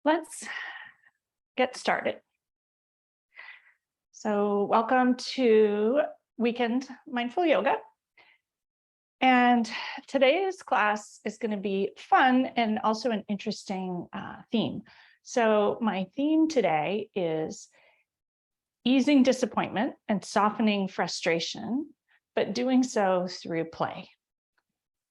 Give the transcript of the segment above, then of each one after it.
Let's get started. So welcome to Weekend Mindful Yoga. And today's class is going to be fun and also an interesting theme. So my theme today is easing disappointment and softening frustration, but doing so through play.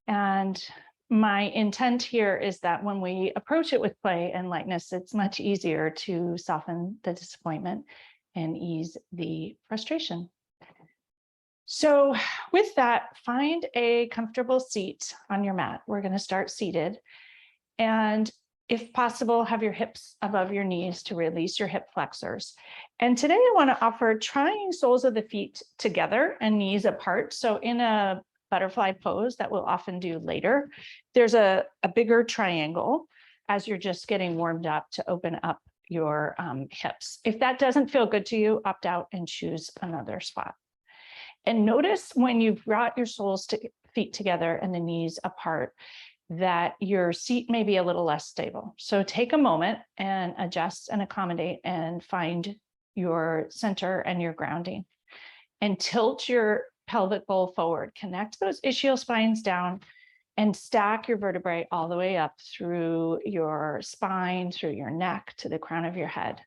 And my intent here is that when we approach it with play and lightness, it's much easier to soften the disappointment and ease the frustration. So with that, find a comfortable seat on your mat. We're going to start seated. And if possible, have your hips above your knees to release your hip flexors. And today I want to offer trying soles of the feet together and knees apart. So in a butterfly pose that we'll often do later, there's a bigger triangle as you're just getting warmed up to open up your hips. If that doesn't feel good to you, opt out and choose another spot. And notice when you've brought your feet together and the knees apart, that your seat may be a little less stable. So take a moment and adjust and accommodate and find your center and your grounding. And tilt your pelvic bowl forward. Connect those ischial spines down and stack your vertebrae all the way up through your spine, through your neck to the crown of your head.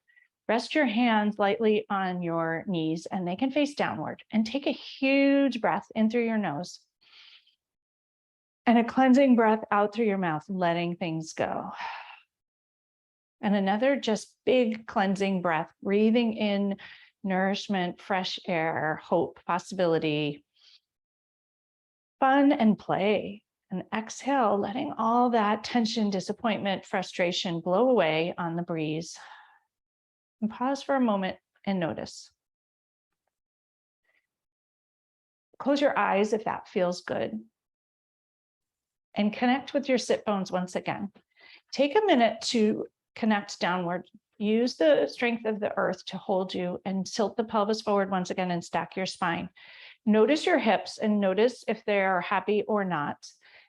Rest your hands lightly on your knees and they can face downward, and take a huge breath in through your nose and a cleansing breath out through your mouth, letting things go. And another just big cleansing breath, breathing in nourishment, fresh air, hope, possibility, fun, and play. And exhale, letting all that tension, disappointment, frustration blow away on the breeze. And pause for a moment and notice. Close your eyes if that feels good. And connect with your sit bones once again. Take a minute to connect downward. Use the strength of the earth to hold you, and tilt the pelvis forward once again and stack your spine. Notice your hips and notice if they're happy or not.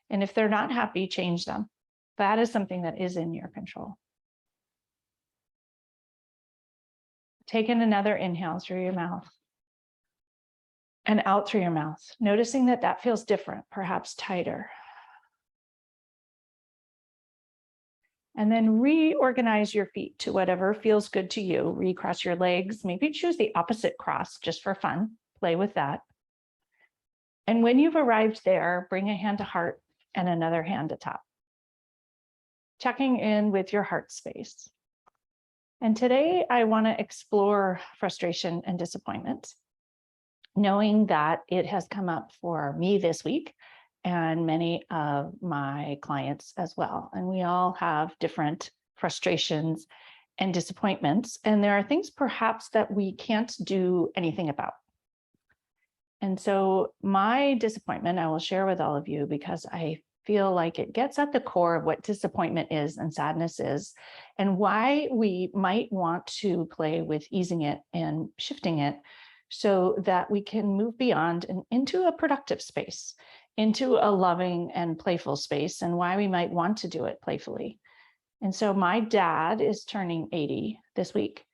And if they're not happy, change them. That is something that is in your control. Take in another inhale through your mouth and out through your mouth, noticing that that feels different, perhaps tighter. And then reorganize your feet to whatever feels good to you. Recross your legs, maybe choose the opposite cross just for fun. Play with that. And when you've arrived there, bring a hand to heart and another hand to top. Checking in with your heart space. And today I want to explore frustration and disappointment, knowing that it has come up for me this week and many of my clients as well. And we all have different frustrations and disappointments. And there are things perhaps that we can't do anything about. And so my disappointment, I will share with all of you because I feel like it gets at the core of what disappointment is and sadness is, and why we might want to play with easing it and shifting it so that we can move beyond and into a productive space, into a loving and playful space, and why we might want to do it playfully. And so my dad is turning 80 this week,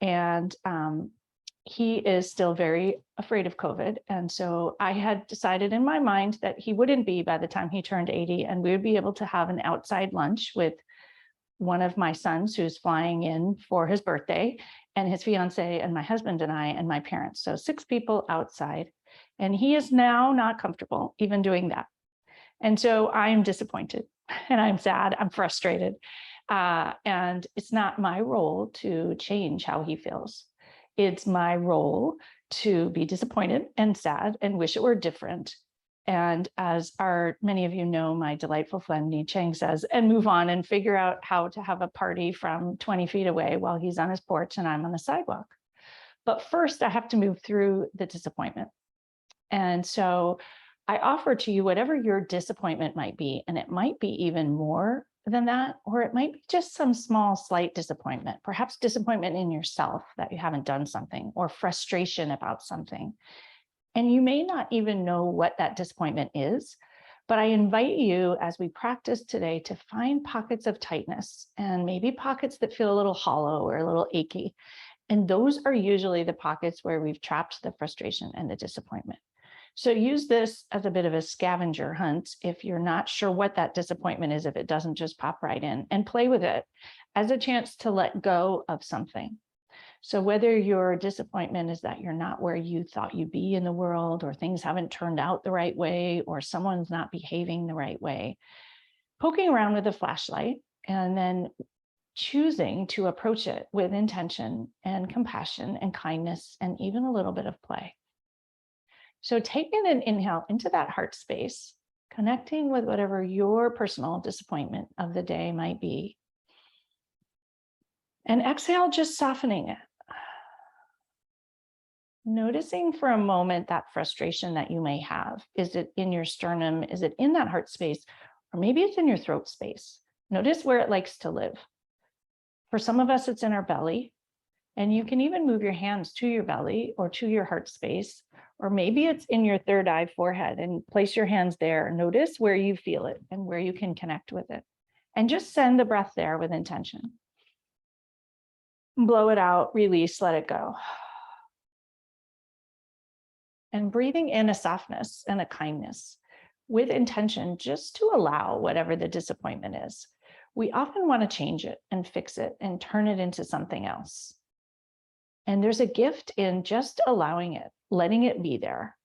and he is still very afraid of COVID. And so I had decided in my mind that he wouldn't be by the time he turned 80, and we would be able to have an outside lunch with one of my sons who's flying in for his birthday, and his fiance, and my husband and I, and my parents. So 6 people outside. And he is now not comfortable even doing that. And so I'm disappointed and I'm sad, I'm frustrated. And it's not my role to change how he feels. It's my role to be disappointed and sad and wish it were different. And as many of you know, my delightful friend Ni Chang says, and move on and figure out how to have a party from 20 feet away while he's on his porch and I'm on the sidewalk. But first I have to move through the disappointment. And so I offer to you whatever your disappointment might be, and it might be even more than that, or it might be just some small, slight disappointment, perhaps disappointment in yourself that you haven't done something, or frustration about something. And you may not even know what that disappointment is, But I invite you, as we practice today, to find pockets of tightness and maybe pockets that feel a little hollow or a little achy. And those are usually the pockets where we've trapped the frustration and the disappointment. So use this as a bit of a scavenger hunt if you're not sure what that disappointment is, if it doesn't just pop right in, and play with it as a chance to let go of something. So whether your disappointment is that you're not where you thought you'd be in the world, or things haven't turned out the right way, or someone's not behaving the right way, poking around with a flashlight and then choosing to approach it with intention and compassion and kindness and even a little bit of play. So take in an inhale into that heart space, connecting with whatever your personal disappointment of the day might be. And exhale, just softening it. Noticing for a moment that frustration that you may have. Is it in your sternum? Is it in that heart space? Or maybe it's in your throat space. Notice where it likes to live. For some of us, it's in our belly. And you can even move your hands to your belly or to your heart space, or maybe it's in your third eye forehead, and place your hands there. Notice where you feel it and where you can connect with it. And just send the breath there with intention. Blow it out, release, let it go. And breathing in a softness and a kindness with intention, just to allow whatever the disappointment is. We often want to change it and fix it and turn it into something else. And there's a gift in just allowing it, letting it be there.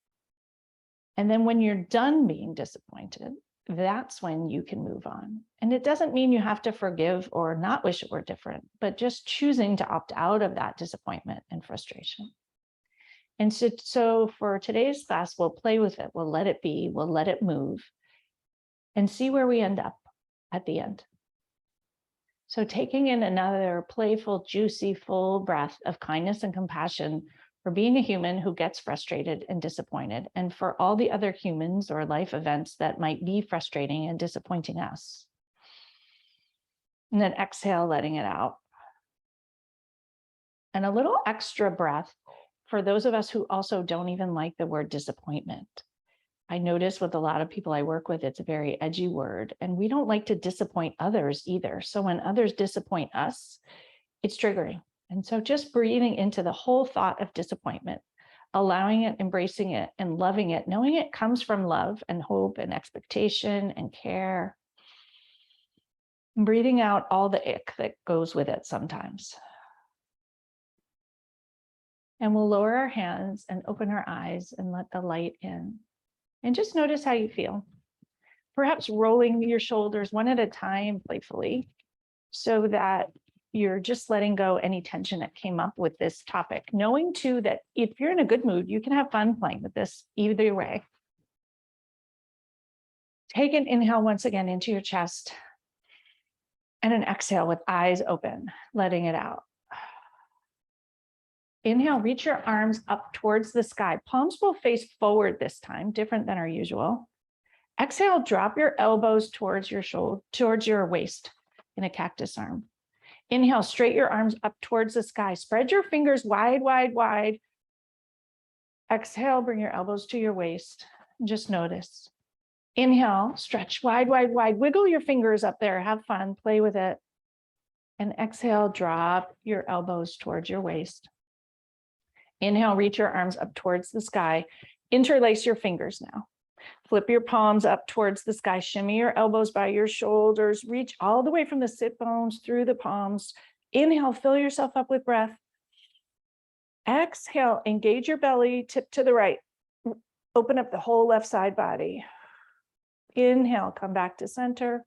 And then when you're done being disappointed, that's when you can move on. And it doesn't mean you have to forgive or not wish it were different, but just choosing to opt out of that disappointment and frustration. And so for today's class, we'll play with it. We'll let it be, we'll let it move, and see where we end up at the end. So taking in another playful, juicy, full breath of kindness and compassion for being a human who gets frustrated and disappointed, and for all the other humans or life events that might be frustrating and disappointing us. And then exhale, letting it out. And a little extra breath for those of us who also don't even like the word disappointment. I notice with a lot of people I work with, it's a very edgy word, and we don't like to disappoint others either. So when others disappoint us, it's triggering. And so just breathing into the whole thought of disappointment, allowing it, embracing it, and loving it, knowing it comes from love and hope and expectation and care. And breathing out all the ick that goes with it sometimes. And we'll lower our hands and open our eyes and let the light in. And just notice how you feel. Perhaps rolling your shoulders one at a time playfully, so that you're just letting go any tension that came up with this topic. Knowing too that if you're in a good mood, you can have fun playing with this either way. Take an inhale once again into your chest, and an exhale with eyes open, letting it out. Inhale, reach your arms up towards the sky. Palms will face forward this time, different than our usual. Exhale, drop your elbows towards your shoulder, towards your waist in a cactus arm. Inhale, straight your arms up towards the sky. Spread your fingers wide, wide, wide. Exhale, bring your elbows to your waist. Just notice. Inhale, stretch wide, wide, wide. Wiggle your fingers up there. Have fun, play with it. And exhale, drop your elbows towards your waist. Inhale, reach your arms up towards the sky. Interlace your fingers now. Flip your palms up towards the sky. Shimmy your elbows by your shoulders. Reach all the way from the sit bones through the palms. Inhale, fill yourself up with breath. Exhale, engage your belly, tip to the right. Open up the whole left side body. Inhale, come back to center.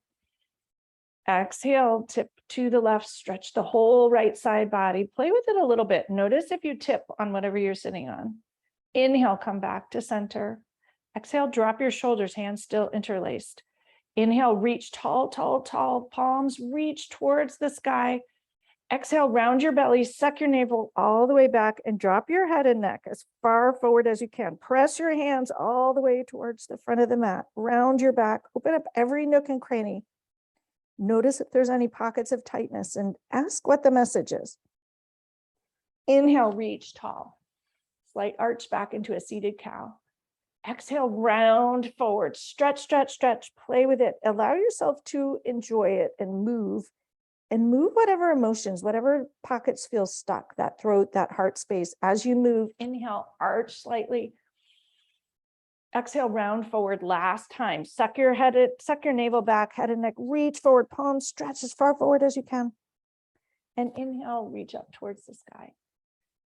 Exhale, tip to the left, stretch the whole right side body. Play with it a little bit. Notice if you tip on whatever you're sitting on. Inhale, come back to center. Exhale, drop your shoulders, hands still interlaced. Inhale, reach tall, tall, tall. Palms reach towards the sky. Exhale, round your belly, suck your navel all the way back, and drop your head and neck as far forward as you can. Press your hands all the way towards the front of the mat. Round your back, open up every nook and cranny. Notice if there's any pockets of tightness and ask what the message is. Inhale, reach tall. Slight arch back into a seated cow. Exhale, round forward, stretch, stretch, stretch, play with it. Allow yourself to enjoy it and move whatever emotions, whatever pockets feel stuck, that throat, that heart space. As you move, inhale, arch slightly. Exhale, round forward last time. Suck your navel back, head and neck, reach forward, palms stretch as far forward as you can. And inhale, reach up towards the sky.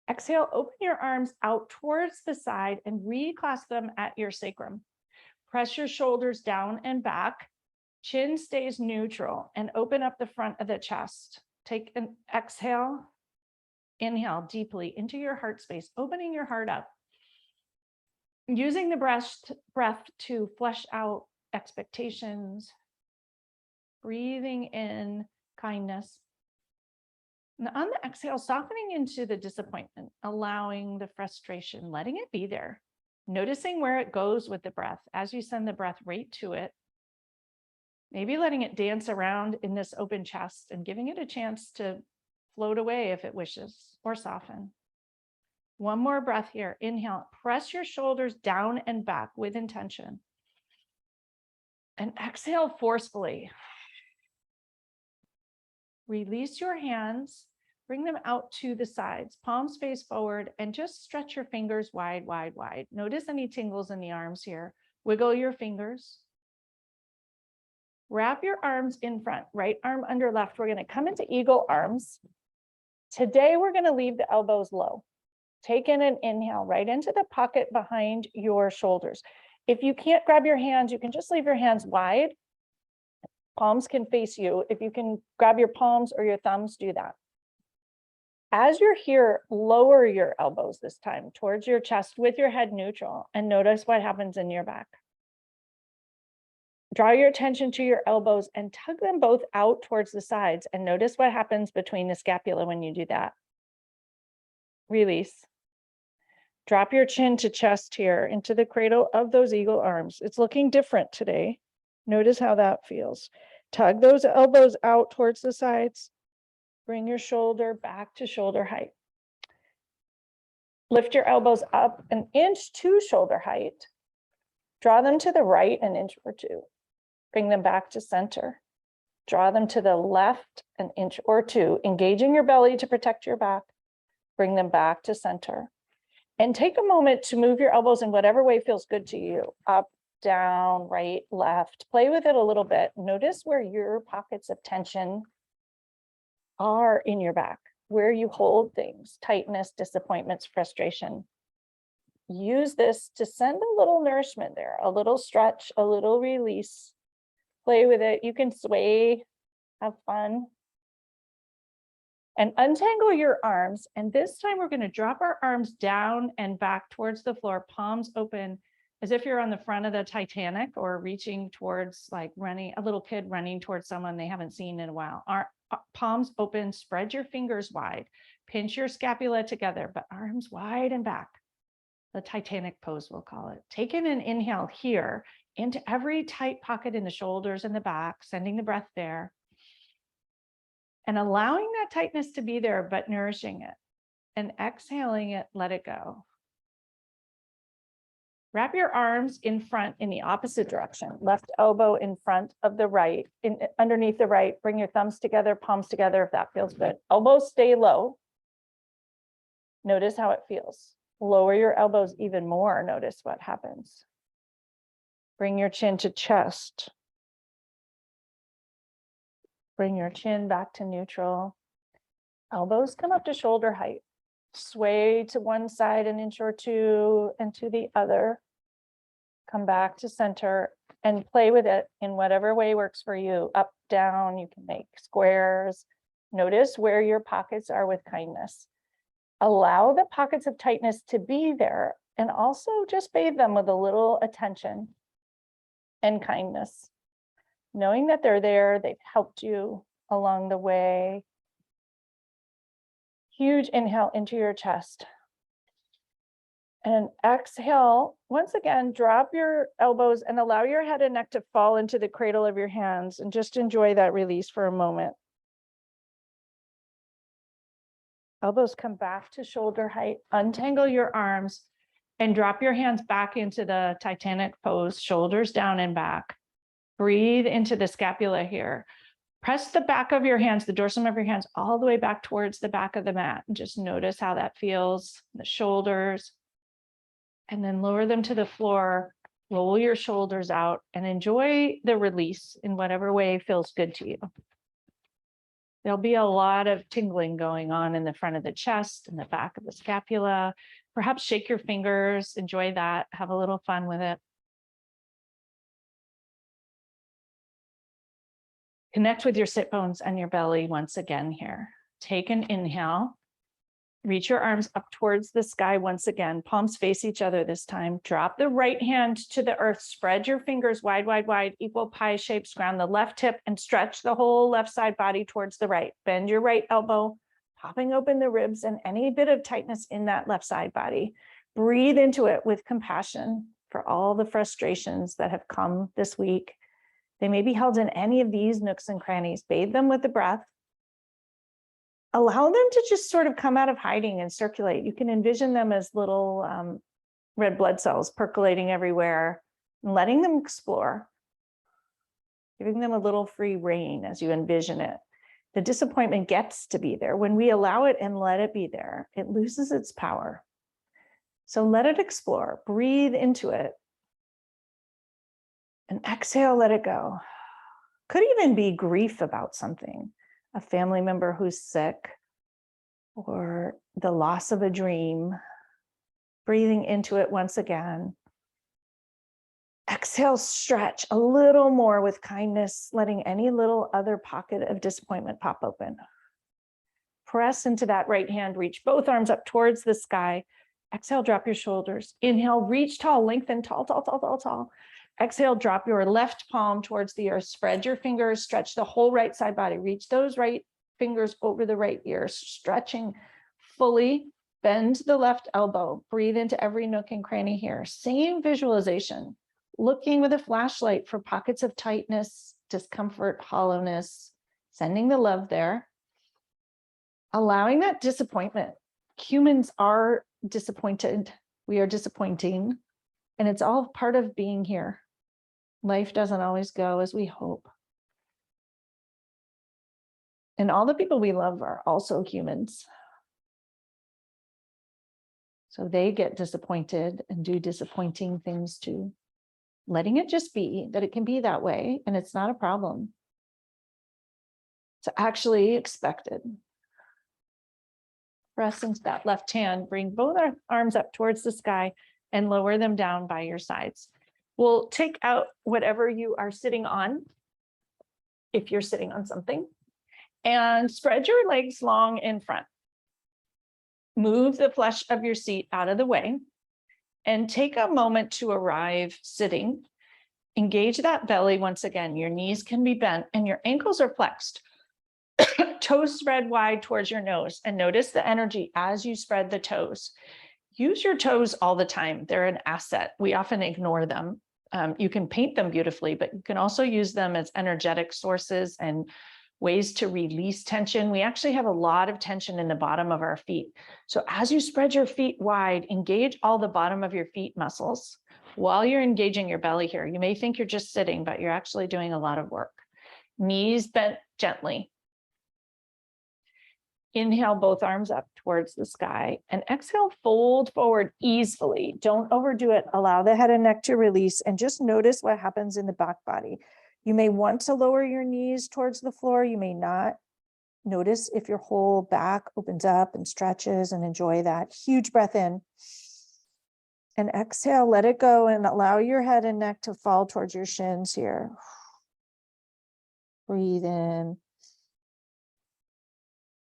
Exhale, open your arms out towards the side and reclasp them at your sacrum. Press your shoulders down and back. Chin stays neutral and open up the front of the chest. Take an exhale. Inhale deeply into your heart space, opening your heart up. Using the breath to flesh out expectations. Breathing in kindness. And on the exhale, softening into the disappointment, allowing the frustration, letting it be there, noticing where it goes with the breath as you send the breath right to it, maybe letting it dance around in this open chest and giving it a chance to float away if it wishes, or soften. One more breath here. Inhale, press your shoulders down and back with intention. And exhale forcefully. Release your hands. Bring them out to the sides, palms face forward, and just stretch your fingers wide, wide, wide. Notice any tingles in the arms here. Wiggle your fingers. Wrap your arms in front, right arm under left. We're going to come into eagle arms. Today, we're going to leave the elbows low. Take in an inhale right into the pocket behind your shoulders. If you can't grab your hands, you can just leave your hands wide. Palms can face you. If you can grab your palms or your thumbs, do that. As you're here, lower your elbows this time towards your chest with your head neutral and notice what happens in your back. Draw your attention to your elbows and tug them both out towards the sides and notice what happens between the scapula when you do that. Release. Drop your chin to chest here into the cradle of those eagle arms. It's looking different today. Notice how that feels. Tug those elbows out towards the sides. Bring your shoulder back to shoulder height. Lift your elbows up an inch to shoulder height. Draw them to the right an inch or two. Bring them back to center. Draw them to the left an inch or two, engaging your belly to protect your back. Bring them back to center. And take a moment to move your elbows in whatever way feels good to you. Up, down, right, left. Play with it a little bit. Notice where your pockets of tension are in your back, where you hold things, tightness, disappointments, frustration. Use this to send a little nourishment there, a little stretch, a little release. Play with it. You can sway, have fun. And untangle your arms. And this time we're going to drop our arms down and back towards the floor, palms open, as if you're on the front of the Titanic or reaching towards, like running, a little kid running towards someone they haven't seen in a while. Our palms open, spread your fingers wide, pinch your scapula together, but arms wide and back. The Titanic pose, we'll call it. Take in an inhale here into every tight pocket in the shoulders and the back, sending the breath there. And allowing that tightness to be there, but nourishing it. And exhaling it, let it go. Wrap your arms in front in the opposite direction. Left elbow in front of the right, underneath the right. Bring your thumbs together, palms together if that feels good. Elbows stay low. Notice how it feels. Lower your elbows even more. Notice what happens. Bring your chin to chest. Bring your chin back to neutral. Elbows come up to shoulder height. Sway to one side an inch or two and to the other. Come back to center and play with it in whatever way works for you. Up, down, you can make squares. Notice where your pockets are with kindness. Allow the pockets of tightness to be there and also just bathe them with a little attention and kindness. Knowing that they're there, they've helped you along the way. Huge inhale into your chest. And exhale, once again, drop your elbows and allow your head and neck to fall into the cradle of your hands and just enjoy that release for a moment. Elbows come back to shoulder height, untangle your arms And drop your hands back into the Titanic pose, shoulders down and back. Breathe into the scapula here. Press the back of your hands, the dorsum of your hands, all the way back towards the back of the mat. Just notice how that feels, the shoulders. And then lower them to the floor, roll your shoulders out, and enjoy the release in whatever way feels good to you. There'll be a lot of tingling going on in the front of the chest and the back of the scapula. Perhaps shake your fingers, enjoy that, have a little fun with it. Connect with your sit bones and your belly once again here. Take an inhale. Reach your arms up towards the sky once again. Palms face each other this time. Drop the right hand to the earth. Spread your fingers wide, wide, wide, equal pie shapes. Ground the left hip and stretch the whole left side body towards the right. Bend your right elbow, popping open the ribs and any bit of tightness in that left side body. Breathe into it with compassion for all the frustrations that have come this week. They may be held in any of these nooks and crannies. Bathe them with the breath. Allow them to just sort of come out of hiding and circulate. You can envision them as little red blood cells percolating everywhere, and letting them explore, giving them a little free rein as you envision it. The disappointment gets to be there. When we allow it and let it be there, it loses its power. So let it explore, breathe into it, and exhale, let it go. Could even be grief about something, a family member who's sick, or the loss of a dream. Breathing into it once again. Exhale, stretch a little more with kindness, letting any little other pocket of disappointment pop open. Press into that right hand, reach both arms up towards the sky. Exhale, drop your shoulders. Inhale, reach tall, lengthen, tall, tall, tall, tall, tall. Exhale, drop your left palm towards the earth. Spread your fingers, stretch the whole right side body. Reach those right fingers over the right ear, stretching fully. Bend the left elbow. Breathe into every nook and cranny here. Same visualization. Looking with a flashlight for pockets of tightness, discomfort, hollowness, sending the love there. Allowing that disappointment. Humans are disappointed. We are disappointing, and it's all part of being here. Life doesn't always go as we hope. And all the people we love are also humans. So they get disappointed and do disappointing things too. Letting it just be, that it can be that way, and it's not a problem. It's actually expected. Press into that left hand, bring both our arms up towards the sky and lower them down by your sides. We'll take out whatever you are sitting on, if you're sitting on something, and spread your legs long in front. Move the flesh of your seat out of the way and take a moment to arrive sitting. Engage that belly once again. Your knees can be bent and your ankles are flexed. Toes spread wide towards your nose, and notice the energy as you spread the toes. Use your toes all the time. They're an asset. We often ignore them. You can paint them beautifully, but you can also use them as energetic sources and ways to release tension. We actually have a lot of tension in the bottom of our feet. So as you spread your feet wide, engage all the bottom of your feet muscles while you're engaging your belly here. You may think you're just sitting, but you're actually doing a lot of work. Knees bent gently. Inhale, both arms up towards the sky, and exhale, fold forward easily. Don't overdo it. Allow the head and neck to release, and just notice what happens in the back body. You may want to lower your knees towards the floor. You may not. Notice if your whole back opens up and stretches, and enjoy that. Huge breath in. And exhale, let it go, and allow your head and neck to fall towards your shins here. Breathe in.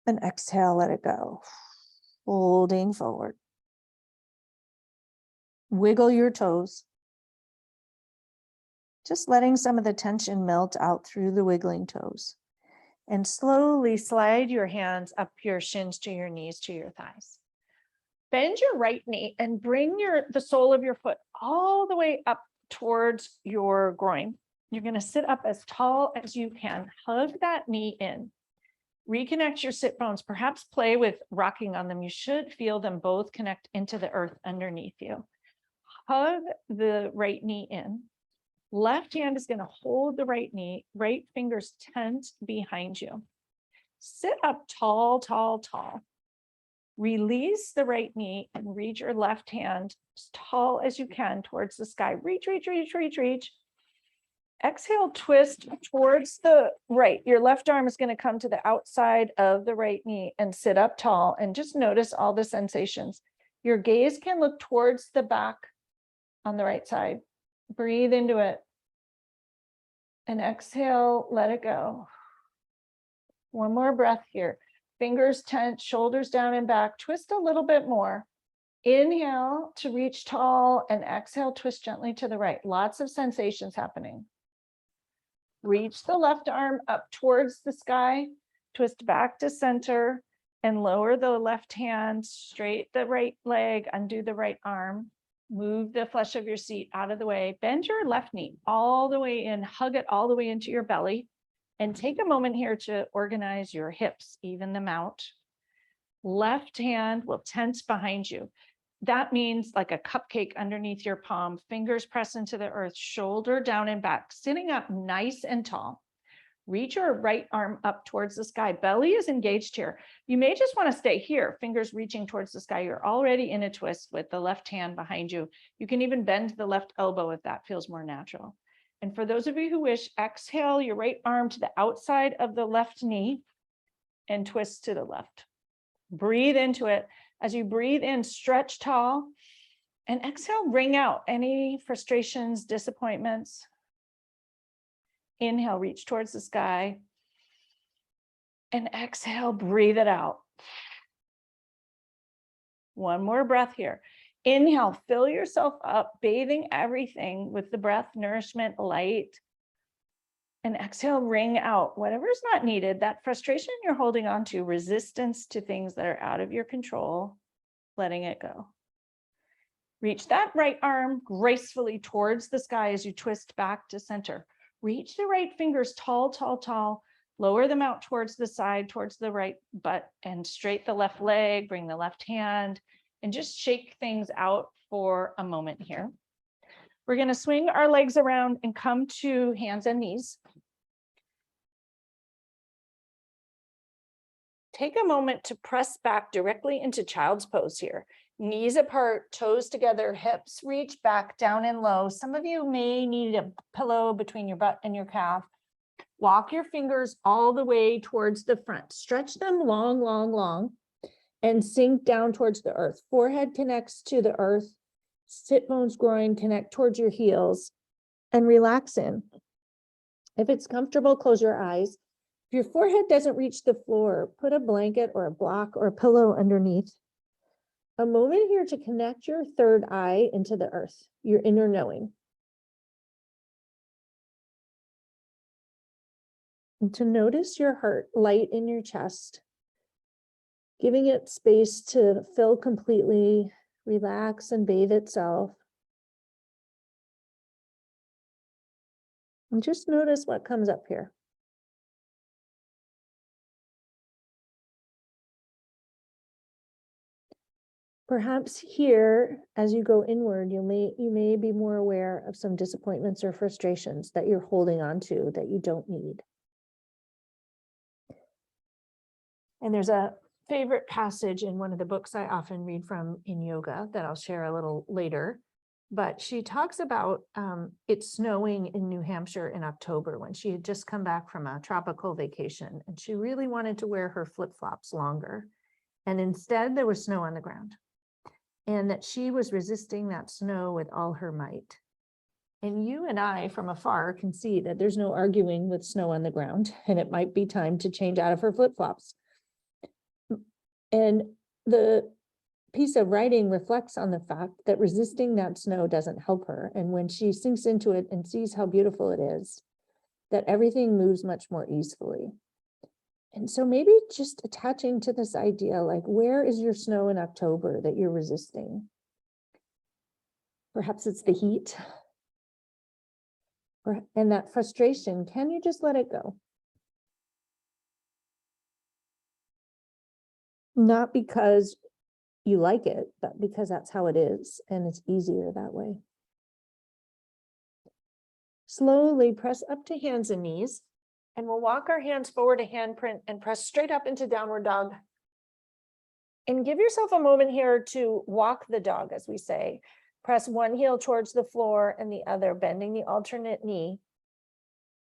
And exhale, let it go. Folding forward. Wiggle your toes. Just letting some of the tension melt out through the wiggling toes. And slowly slide your hands up your shins to your knees to your thighs. Bend your right knee and bring the sole of your foot all the way up towards your groin. You're going to sit up as tall as you can. Hug that knee in. Reconnect your sit bones, perhaps play with rocking on them. You should feel them both connect into the earth underneath you. hug the right knee in. Left hand is going to hold the right knee, right fingers tent behind you. Sit up tall, tall, tall. Release the right knee and reach your left hand as tall as you can towards the sky. Reach, reach, reach, reach, reach. Exhale, twist towards the right. Your left arm is going to come to the outside of the right knee and sit up tall, and just notice all the sensations. Your gaze can look towards the back on the right side. Breathe into it. And exhale, let it go. One more breath here. Fingers tent, shoulders down and back. Twist a little bit more. Inhale to reach tall, and exhale, twist gently to the right. Lots of sensations happening. Reach the left arm up towards the sky, twist back to center, and lower the left hand, straight the right leg, undo the right arm. Move the flesh of your seat out of the way. Bend your left knee all the way in, hug it all the way into your belly. And take a moment here to organize your hips, even them out. Left hand will tense behind you. That means like a cupcake underneath your palm, fingers press into the earth, shoulder down and back, sitting up nice and tall. Reach your right arm up towards the sky. Belly is engaged here. You may just want to stay here, fingers reaching towards the sky. You're already in a twist with the left hand behind you. You can even bend the left elbow if that feels more natural. And for those of you who wish, exhale your right arm to the outside of the left knee and twist to the left. Breathe into it. As you breathe in, stretch tall, and exhale, bring out any frustrations, disappointments. Inhale, reach towards the sky, and exhale, breathe it out. One more breath here. Inhale, fill yourself up, bathing everything with the breath, nourishment, light. And exhale, wring out whatever's not needed, that frustration you're holding on to, resistance to things that are out of your control, letting it go. Reach that right arm gracefully towards the sky as you twist back to center. Reach the right fingers tall, tall, tall. Lower them out towards the side, towards the right butt, and straight the left leg, bring the left hand, and just shake things out for a moment here. We're going to swing our legs around and come to hands and knees. Take a moment to press back directly into child's pose here. Knees apart, toes together, hips reach back, down and low. Some of you may need a pillow between your butt and your calf. Walk your fingers all the way towards the front. Stretch them long, long, long, and sink down towards the earth. Forehead connects to the earth. Sit bones, groin connect towards your heels, and relax in. If it's comfortable, close your eyes. If your forehead doesn't reach the floor, put a blanket or a block or a pillow underneath. A moment here to connect your third eye into the earth, your inner knowing. And to notice your heart light in your chest, giving it space to fill completely, relax and bathe itself. And just notice what comes up here. Perhaps here, as you go inward, you may be more aware of some disappointments or frustrations that you're holding on to that you don't need. And there's a favorite passage in one of the books I often read from in yoga that I'll share a little later. But she talks about it snowing in New Hampshire in October when she had just come back from a tropical vacation. And she really wanted to wear her flip-flops longer. And instead, there was snow on the ground. And that she was resisting that snow with all her might. And you and I from afar can see that there's no arguing with snow on the ground, and it might be time to change out of her flip-flops. And the piece of writing reflects on the fact that resisting that snow doesn't help her. And when she sinks into it and sees how beautiful it is, that everything moves much more easily. And so maybe just attaching to this idea, like, where is your snow in October that you're resisting? Perhaps it's the heat. And that frustration, can you just let it go? Not because you like it, but because that's how it is and it's easier that way. Slowly press up to hands and knees, and we'll walk our hands forward a handprint and press straight up into downward dog. And give yourself a moment here to walk the dog, as we say. Press one heel towards the floor and the other, bending the alternate knee.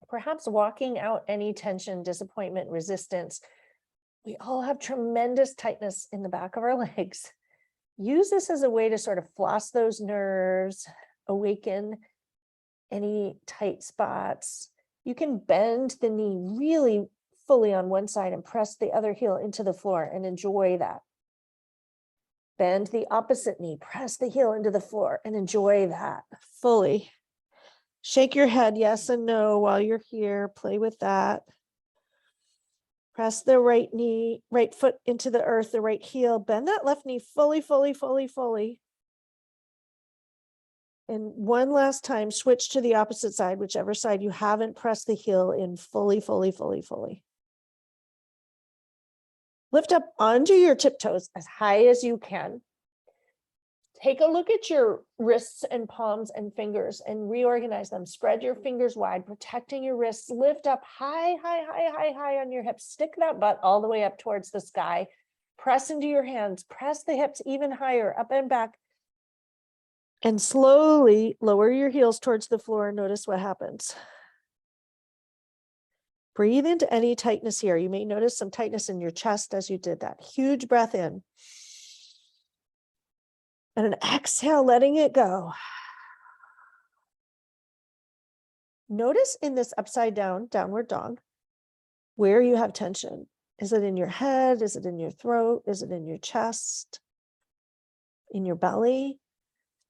Perhaps walking out any tension, disappointment, resistance. We all have tremendous tightness in the back of our legs. Use this as a way to sort of floss those nerves, awaken any tight spots. You can bend the knee really fully on one side and press the other heel into the floor and enjoy that. Bend the opposite knee, press the heel into the floor and enjoy that fully. Shake your head yes and no while you're here. Play with that. Press the right knee, right foot into the earth, the right heel. Bend that left knee fully, fully, fully, fully. And one last time, switch to the opposite side, whichever side you haven't pressed the heel in fully, fully, fully, fully. Lift up onto your tiptoes as high as you can. Take a look at your wrists and palms and fingers and reorganize them. Spread your fingers wide, protecting your wrists. Lift up high, high, high, high, high on your hips. Stick that butt all the way up towards the sky. Press into your hands. Press the hips even higher, up and back. And slowly lower your heels towards the floor and notice what happens. Breathe into any tightness here. You may notice some tightness in your chest as you did that. Huge breath in. And an exhale, letting it go. Notice in this upside down, downward dog, where you have tension. Is it in your head? Is it in your throat? Is it in your chest? In your belly?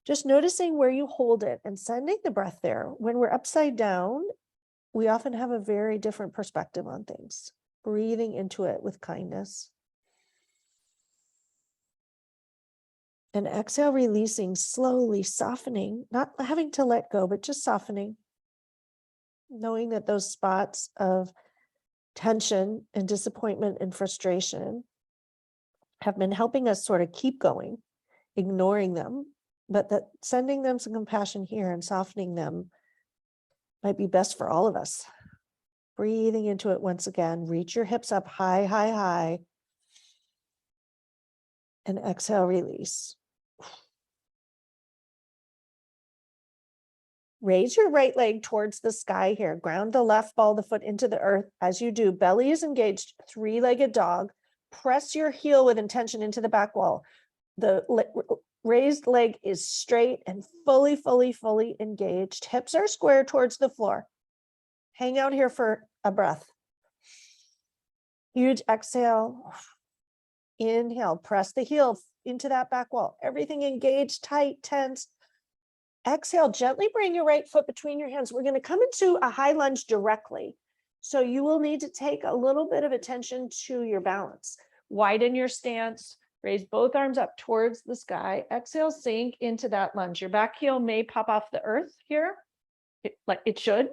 Just noticing where you hold it and sending the breath there. When we're upside down, we often have a very different perspective on things. Breathing into it with kindness. And exhale, releasing, slowly softening, not having to let go, but just softening. Knowing that those spots of tension and disappointment and frustration have been helping us sort of keep going, ignoring them, but that sending them some compassion here and softening them might be best for all of us. Breathing into it once again, reach your hips up high, high, high. And exhale, release. Raise your right leg towards the sky here. Ground the left ball of the foot into the earth. As you do, belly is engaged, three-legged dog. Press your heel with intention into the back wall. The raised leg is straight and fully, fully, fully engaged. Hips are square towards the floor. Hang out here for a breath. Huge exhale. Inhale, press the heel into that back wall. Everything engaged, tight, tense. Exhale, gently bring your right foot between your hands. We're going to come into a high lunge directly. So you will need to take a little bit of attention to your balance. Widen your stance, raise both arms up towards the sky. Exhale, sink into that lunge. Your back heel may pop off the earth here, like it should.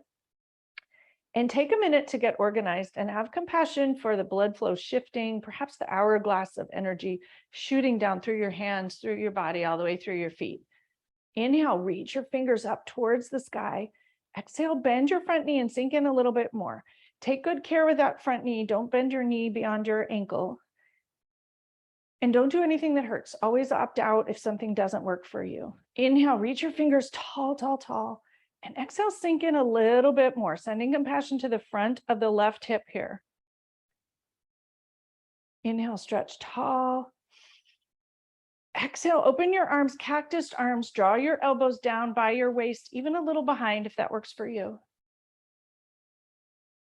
And take a minute to get organized and have compassion for the blood flow shifting, perhaps the hourglass of energy shooting down through your hands, through your body, all the way through your feet. Inhale, reach your fingers up towards the sky. Exhale, bend your front knee and sink in a little bit more. Take good care with that front knee. Don't bend your knee beyond your ankle. And don't do anything that hurts. Always opt out if something doesn't work for you. Inhale, reach your fingers tall, tall, tall. And exhale, sink in a little bit more, sending compassion to the front of the left hip here. Inhale, stretch tall. Exhale, open your arms, cactus arms, draw your elbows down by your waist, even a little behind if that works for you.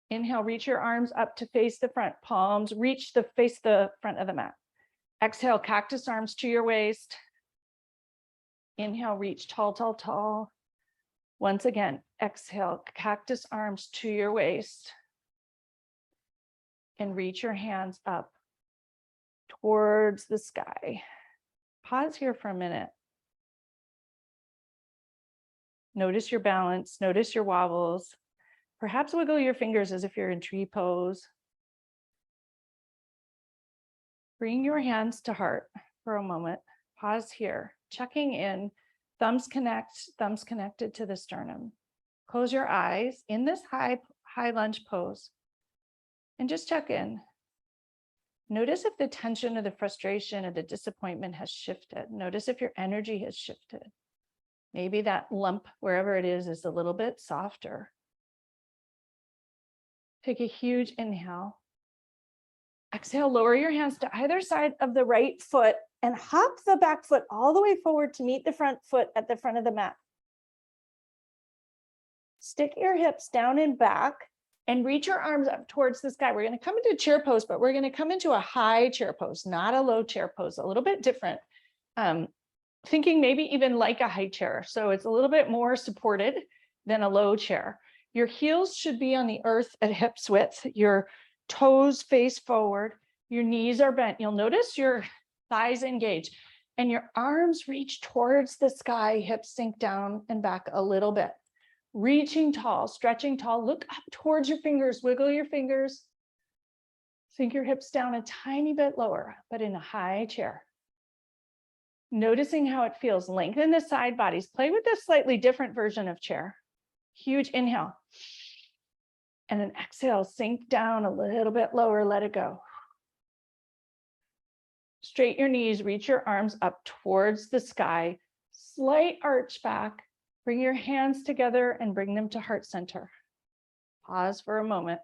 Inhale, reach your arms up to face the front, palms, face the front of the mat. Exhale, cactus arms to your waist. Inhale, reach tall, tall, tall. Once again, exhale, cactus arms to your waist. And reach your hands up towards the sky. Pause here for a minute. Notice your balance, notice your wobbles. Perhaps wiggle your fingers as if you're in tree pose. Bring your hands to heart for a moment. Pause here, checking in, thumbs connected to the sternum. Close your eyes in this high lunge pose and just check in. Notice if the tension or the frustration or the disappointment has shifted. Notice if your energy has shifted. Maybe that lump, wherever it is a little bit softer. Take a huge inhale. Exhale, lower your hands to either side of the right foot and hop the back foot all the way forward to meet the front foot at the front of the mat. Stick your hips down and back and reach your arms up towards the sky. We're going to come into chair pose, but we're going to come into a high chair pose, not a low chair pose, a little bit different. Thinking maybe even like a high chair. So it's a little bit more supported than a low chair. Your heels should be on the earth at hips width. Your toes face forward. Your knees are bent. You'll notice your thighs engage and your arms reach towards the sky, hips sink down and back a little bit. Reaching tall, stretching tall, look up towards your fingers, wiggle your fingers. Sink your hips down a tiny bit lower, but in a high chair. Noticing how it feels. Lengthen the side bodies. Play with this slightly different version of chair. Huge inhale. And then exhale, sink down a little bit lower, let it go. Straighten your knees, reach your arms up towards the sky. Slight arch back. Bring your hands together and bring them to heart center. Pause for a moment.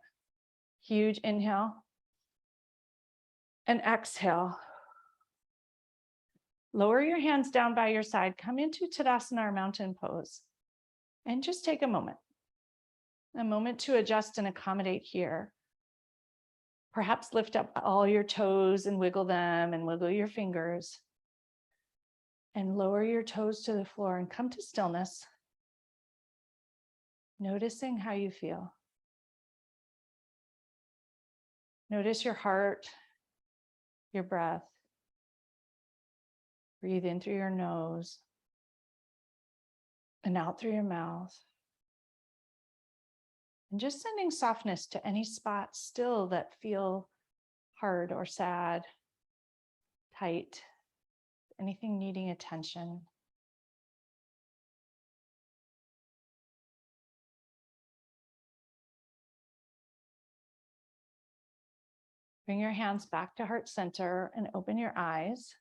Huge inhale. And exhale. Lower your hands down by your side. Come into Tadasana or mountain pose. And just take a moment to adjust and accommodate here. Perhaps lift up all your toes and wiggle them and wiggle your fingers. And lower your toes to the floor and come to stillness. Noticing how you feel. Notice your heart, your breath. Breathe in through your nose and out through your mouth. And just sending softness to any spots still that feel hard or sad, tight, anything needing attention. Bring your hands back to heart center and open your eyes.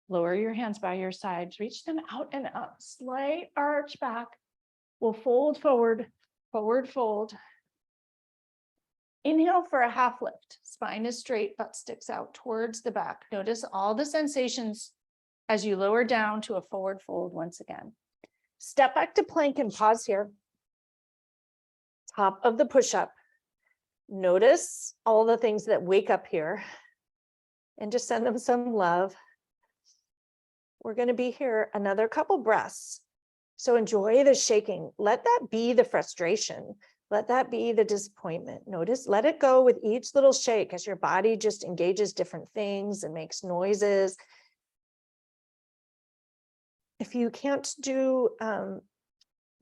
Lower your hands by your sides, reach them out and up, slight arch back. We'll fold forward, forward fold. Inhale for a half lift. Spine is straight, butt sticks out towards the back. Notice all the sensations as you lower down to a forward fold once again. Step back to plank and pause here. Top of the push-up. Notice all the things that wake up here and just send them some love. We're going to be here another couple breaths. So enjoy the shaking. Let that be the frustration. Let that be the disappointment. Notice, let it go with each little shake as your body just engages different things and makes noises. If you can't do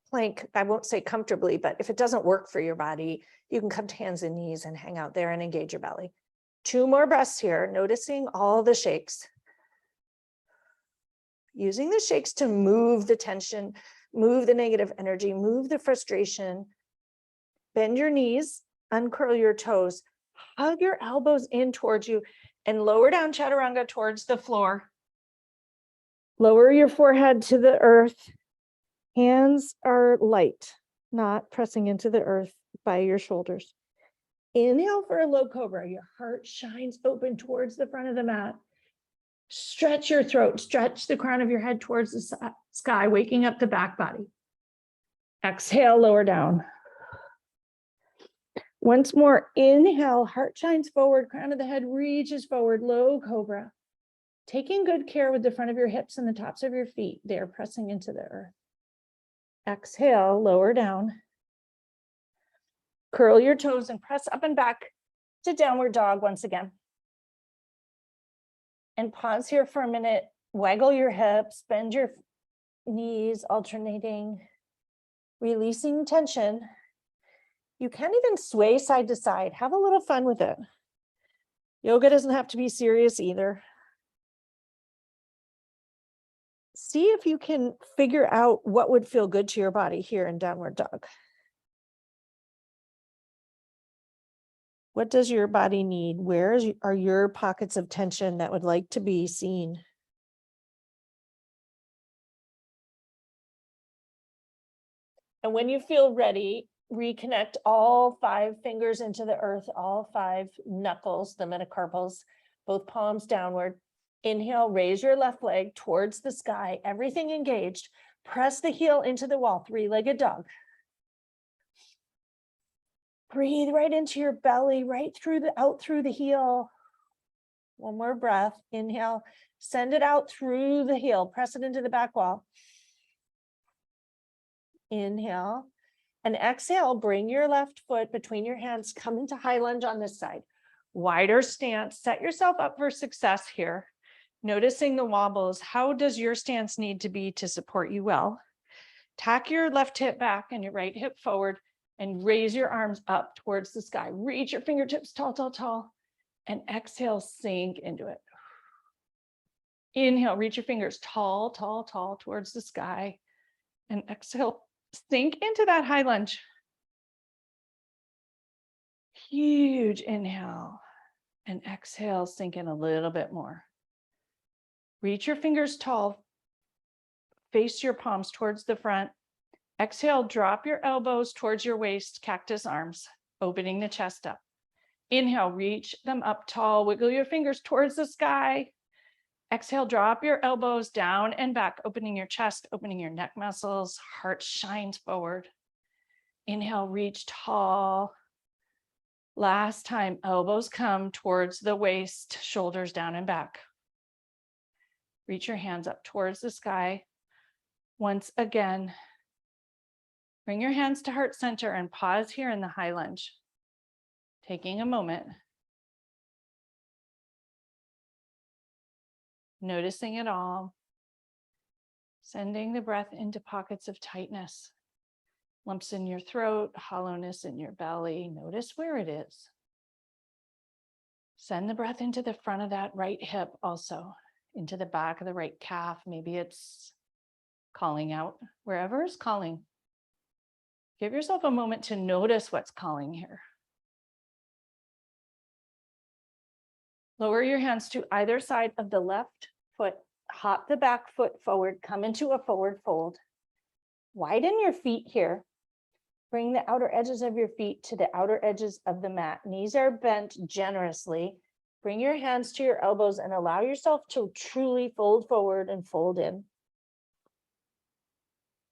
plank, I won't say comfortably, but if it doesn't work for your body, you can come to hands and knees and hang out there and engage your belly. 2 more breaths here, noticing all the shakes. Using the shakes to move the tension, move the negative energy, move the frustration. Bend your knees, uncurl your toes, hug your elbows in towards you, and lower down chaturanga towards the floor. Lower your forehead to the earth. Hands are light, not pressing into the earth by your shoulders. Inhale for a low cobra. Your heart shines open towards the front of the mat. Stretch your throat, stretch the crown of your head towards the sky, waking up the back body. Exhale, lower down. Once more, inhale, heart shines forward, crown of the head reaches forward, low cobra. Taking good care with the front of your hips and the tops of your feet. They are pressing into the earth. Exhale, lower down. Curl your toes and press up and back to downward dog once again. And pause here for a minute, waggle your hips, bend your knees, alternating, releasing tension. You can even sway side to side. Have a little fun with it. Yoga doesn't have to be serious either. See if you can figure out what would feel good to your body here in downward dog. What does your body need? Where are your pockets of tension that would like to be seen? And when you feel ready, reconnect all 5 fingers into the earth, all 5 knuckles, the metacarpals, both palms downward. Inhale, raise your left leg towards the sky, everything engaged. Press the heel into the wall, 3-legged dog. Breathe right into your belly, right through out through the heel. One more breath. Inhale, send it out through the heel, press it into the back wall. Inhale and exhale, bring your left foot between your hands, come into high lunge on this side. Wider stance, set yourself up for success here. Noticing the wobbles, how does your stance need to be to support you well? Tack your left hip back and your right hip forward and raise your arms up towards the sky. Reach your fingertips tall, tall, tall, and exhale, sink into it. Inhale, reach your fingers tall, tall, tall towards the sky, and exhale, sink into that high lunge. Huge inhale and exhale, sink in a little bit more. Reach your fingers tall, face your palms towards the front. Exhale, drop your elbows towards your waist, cactus arms, opening the chest up. Inhale, reach them up tall, wiggle your fingers towards the sky. Exhale, drop your elbows down and back, opening your chest, opening your neck muscles, heart shines forward. Inhale, reach tall. Last time, elbows come towards the waist, shoulders down and back. Reach your hands up towards the sky. Once again, bring your hands to heart center and pause here in the high lunge. Taking a moment. Noticing it all. Sending the breath into pockets of tightness. Lumps in your throat, hollowness in your belly. Notice where it is. Send the breath into the front of that right hip also, into the back of the right calf. Maybe it's calling out, wherever is calling. Give yourself a moment to notice what's calling here. Lower your hands to either side of the left foot. Hop the back foot forward. Come into a forward fold. Widen your feet here. Bring the outer edges of your feet to the outer edges of the mat. Knees are bent generously. Bring your hands to your elbows and allow yourself to truly fold forward and fold in.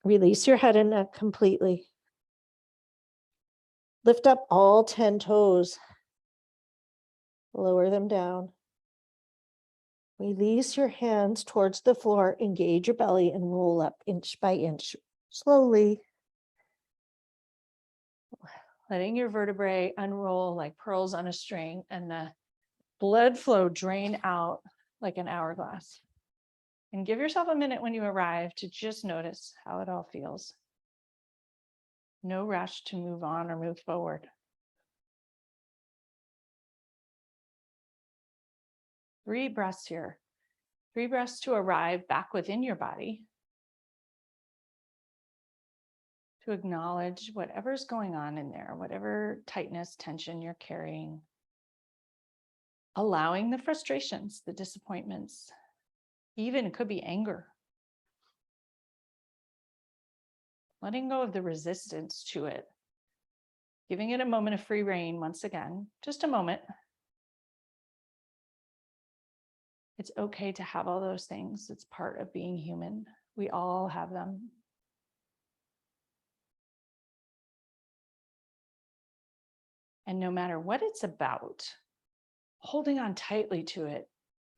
Release your head and neck completely. Lift up all 10 toes. Lower them down. Release your hands towards the floor. Engage your belly and roll up inch by inch, slowly. Letting your vertebrae unroll like pearls on a string and the blood flow drain out like an hourglass. And give yourself a minute when you arrive to just notice how it all feels. No rush to move on or move forward. 3 breaths here. 3 breaths to arrive back within your body. To acknowledge whatever's going on in there, whatever tightness, tension you're carrying. Allowing the frustrations, the disappointments, even it could be anger. Letting go of the resistance to it. Giving it a moment of free rein once again, just a moment. It's okay to have all those things. It's part of being human. We all have them. And no matter what it's about, holding on tightly to it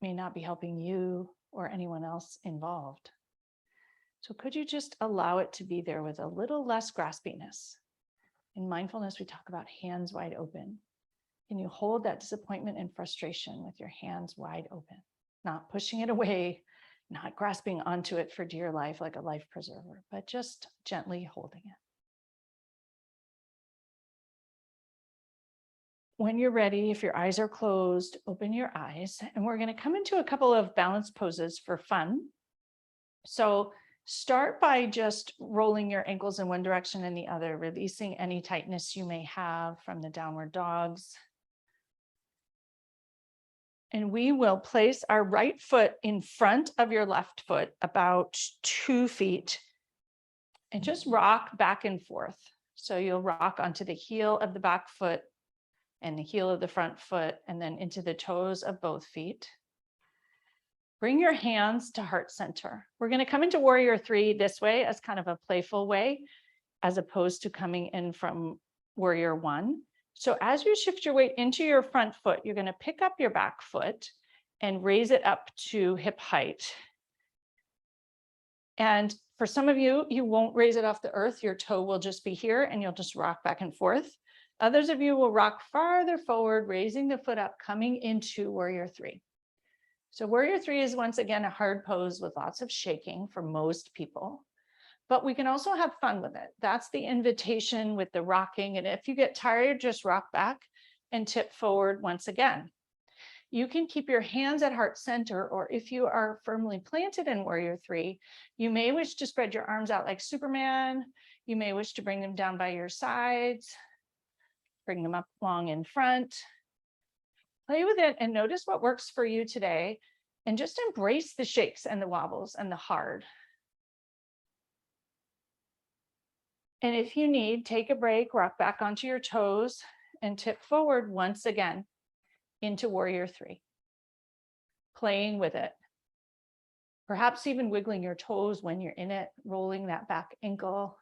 may not be helping you or anyone else involved. So could you just allow it to be there with a little less graspiness? In mindfulness, we talk about hands wide open. Can you hold that disappointment and frustration with your hands wide open? Not pushing it away, not grasping onto it for dear life like a life preserver, but just gently holding it. when you're ready, if your eyes are closed, open your eyes, and we're going to come into a couple of balance poses for fun. So start by just rolling your ankles in one direction and the other, releasing any tightness you may have from the downward dogs. And we will place our right foot in front of your left foot, about 2 feet, and just rock back and forth. So you'll rock onto the heel of the back foot and the heel of the front foot, and then into the toes of both feet. Bring your hands to heart center. We're going to come into warrior 3 this way as kind of a playful way, as opposed to coming in from warrior 1. So as you shift your weight into your front foot, you're going to pick up your back foot and raise it up to hip height. And for some of you, you won't raise it off the earth. Your toe will just be here and you'll just rock back and forth. Others of you will rock farther forward, raising the foot up, coming into warrior 3. So warrior 3 is once again a hard pose with lots of shaking for most people, but we can also have fun with it. That's the invitation with the rocking. And if you get tired, just rock back and tip forward once again. You can keep your hands at heart center, or if you are firmly planted in warrior 3, you may wish to spread your arms out like Superman. You may wish to bring them down by your sides, bring them up long in front. Play with it and notice what works for you today, and just embrace the shakes and the wobbles and the hard. And if you need, take a break, rock back onto your toes, and tip forward once again into warrior 3. Playing with it. Perhaps even wiggling your toes when you're in it, rolling that back ankle.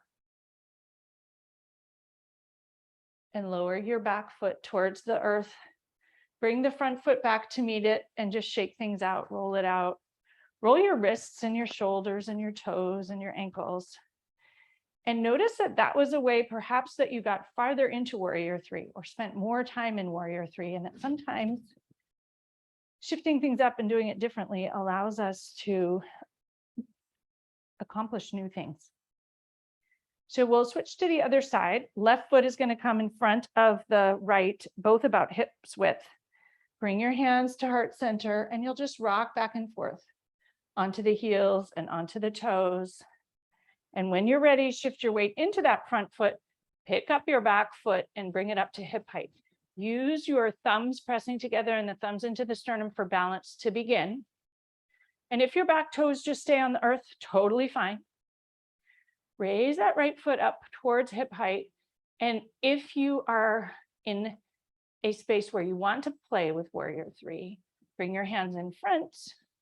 And lower your back foot towards the earth. Bring the front foot back to meet it and just shake things out, roll it out. Roll your wrists and your shoulders and your toes and your ankles. And notice that that was a way perhaps that you got farther into warrior 3 or spent more time in warrior 3, and that sometimes shifting things up and doing it differently allows us to accomplish new things. So we'll switch to the other side. Left foot is going to come in front of the right, both about hips width. Bring your hands to heart center, and you'll just rock back and forth onto the heels and onto the toes. And when you're ready, shift your weight into that front foot, pick up your back foot and bring it up to hip height. Use your thumbs pressing together and the thumbs into the sternum for balance to begin. And if your back toes just stay on the earth, totally fine. Raise that right foot up towards hip height. And if you are in a space where you want to play with warrior 3, bring your hands in front,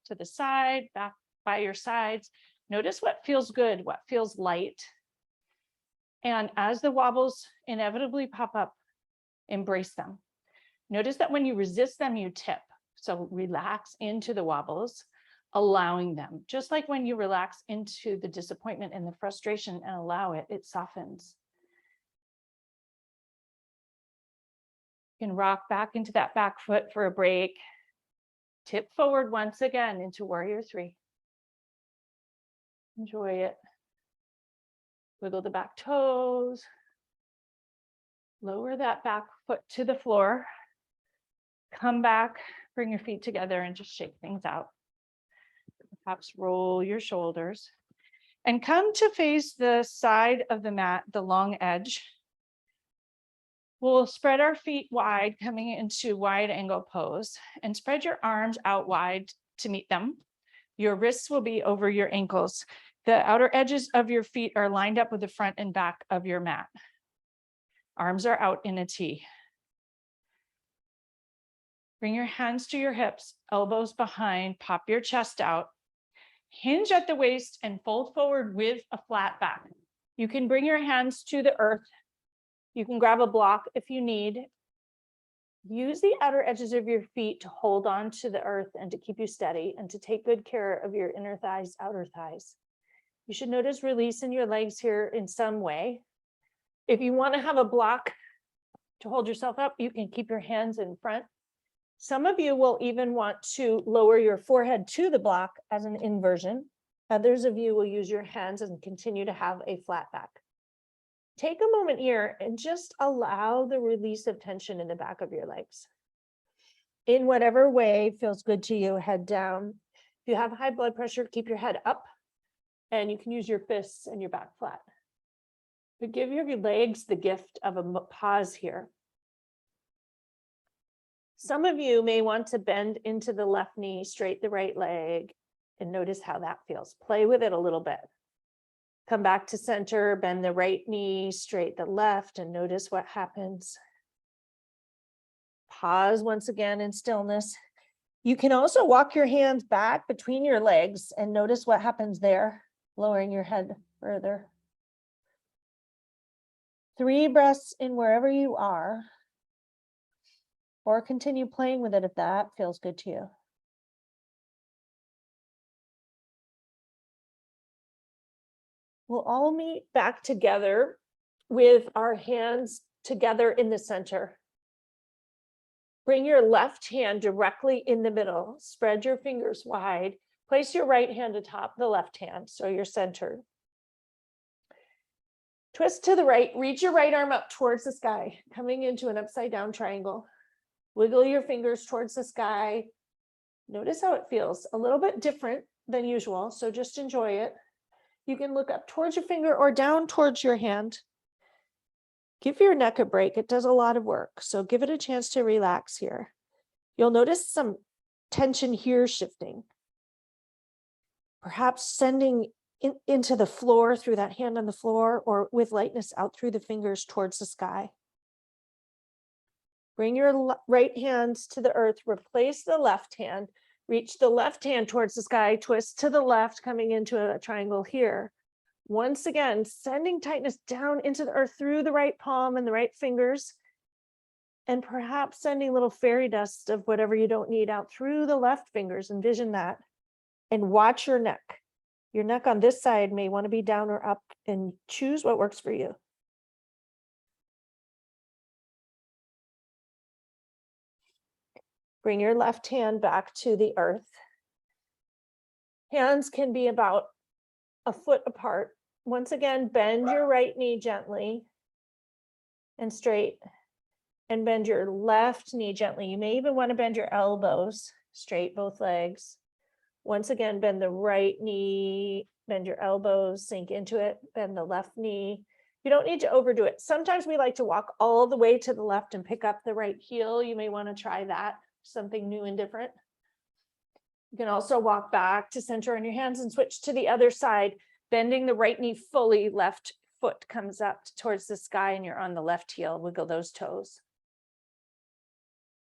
to the side, back by your sides. Notice what feels good, what feels light. And as the wobbles inevitably pop up, embrace them. Notice that when you resist them, you tip. So relax into the wobbles, allowing them. Just like when you relax into the disappointment and the frustration and allow it, it softens. You can rock back into that back foot for a break. Tip forward once again into warrior 3. Enjoy it. Wiggle the back toes. Lower that back foot to the floor. Come back, bring your feet together and just shake things out. Perhaps roll your shoulders and come to face the side of the mat, the long edge. We'll spread our feet wide, coming into wide angle pose, and spread your arms out wide to meet them. Your wrists will be over your ankles. The outer edges of your feet are lined up with the front and back of your mat. Arms are out in a T. Bring your hands to your hips, elbows behind, pop your chest out. Hinge at the waist and fold forward with a flat back. You can bring your hands to the earth. You can grab a block if you need. Use the outer edges of your feet to hold on to the earth and to keep you steady and to take good care of your inner thighs, outer thighs. You should notice release in your legs here in some way. If you want to have a block to hold yourself up, you can keep your hands in front. Some of you will even want to lower your forehead to the block as an inversion. Others of you will use your hands and continue to have a flat back. Take a moment here and just allow the release of tension in the back of your legs. In whatever way feels good to you, head down. If you have high blood pressure, keep your head up, and you can use your fists and your back flat. But give your legs the gift of a pause here. Some of you may want to bend into the left knee, straight the right leg, and notice how that feels. Play with it a little bit. Come back to center, bend the right knee, straight the left, and notice what happens. Pause once again in stillness. You can also walk your hands back between your legs and notice what happens there, lowering your head further. 3 breaths in wherever you are, or continue playing with it if that feels good to you. We'll all meet back together with our hands together in the center. Bring your left hand directly in the middle. Spread your fingers wide. Place your right hand atop the left hand so you're centered. Twist to the right. Reach your right arm up towards the sky, coming into an upside down triangle. Wiggle your fingers towards the sky. Notice how it feels. A little bit different than usual, so just enjoy it. You can look up towards your finger or down towards your hand. Give your neck a break. It does a lot of work, so give it a chance to relax here. You'll notice some tension here shifting. Perhaps sending into the floor through that hand on the floor, or with lightness out through the fingers towards the sky. Bring your right hand to the earth. Replace the left hand. Reach the left hand towards the sky. Twist to the left, coming into a triangle here. Once again, sending tightness down into the earth through the right palm and the right fingers, and perhaps sending little fairy dust of whatever you don't need out through the left fingers. Envision that, and watch your neck. Your neck on this side may want to be down or up, and choose what works for you. Bring your left hand back to the earth. Hands can be about a foot apart. Once again, bend your right knee gently and straight, and bend your left knee gently. You may even want to bend your elbows straight, both legs. Once again, bend the right knee, bend your elbows, sink into it, bend the left knee. You don't need to overdo it. Sometimes we like to walk all the way to the left and pick up the right heel. You may want to try that, something new and different. You can also walk back to center on your hands and switch to the other side, bending the right knee fully. Left foot comes up towards the sky and you're on the left heel. Wiggle those toes.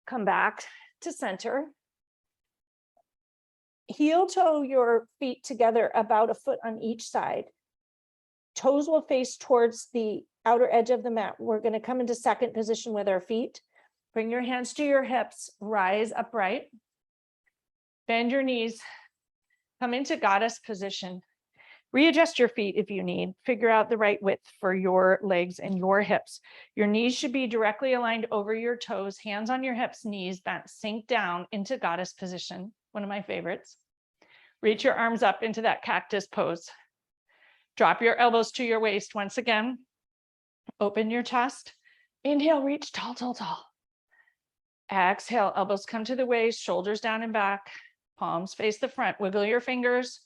Come back to center. Heel toe your feet together about a foot on each side. Toes will face towards the outer edge of the mat. We're going to come into second position with our feet. Bring your hands to your hips, rise upright. Bend your knees, come into goddess position. Readjust your feet if you need. Figure out the right width for your legs and your hips. Your knees should be directly aligned over your toes, hands on your hips, knees bent, sink down into goddess position. One of my favorites. Reach your arms up into that cactus pose. Drop your elbows to your waist once again. Open your chest. Inhale, reach tall, tall, tall. Exhale, elbows come to the waist, shoulders down and back, palms face the front. Wiggle your fingers,